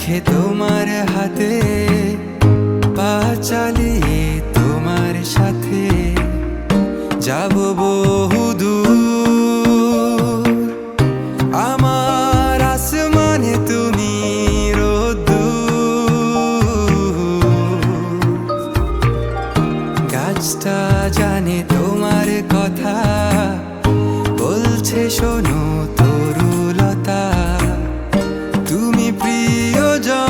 রেখে তোমার হাতে পা চালিয়ে তোমার সাথে যাব বহুদূর। আমার আসমানে তুমি রোদ্দুর। গাছটা জানে তোমার কথা, বলছে শোনো তরুলতা, তুমি প্রিয়জন,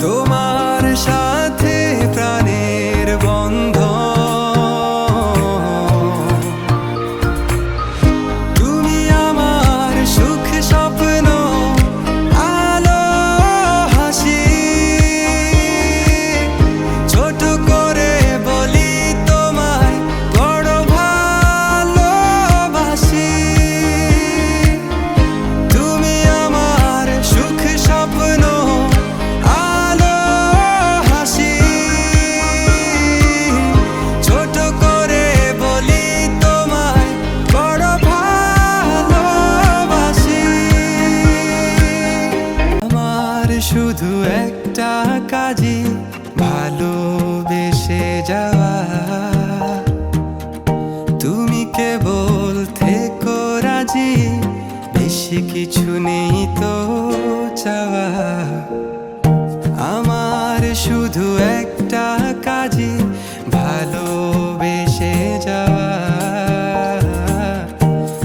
তোমার সাথে প্রাণের বন্ধন। তুমি আমার সুখ স্বপ্ন, আলো হাসি, ছোট করে বলি তোমায় বড় ভালোবাসি। তুমি আমার সুখ স্বপ্ন, আলো হাসি, ছোট করে বলি তোমায় বড় ভালোবাসি। আমার শুধু একটা কাজই ভালোবেসে যাওয়া, তুমি কেবল থেকো রাজি, বেশি কিছু নেই তো চাওয়া। আমার শুধু একটা কাজই ভালোবেসে যাওয়া,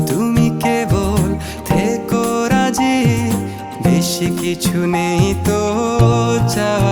তুমি কেবল থেকো রাজি, বেশি কিছু নেই তো চাওয়া।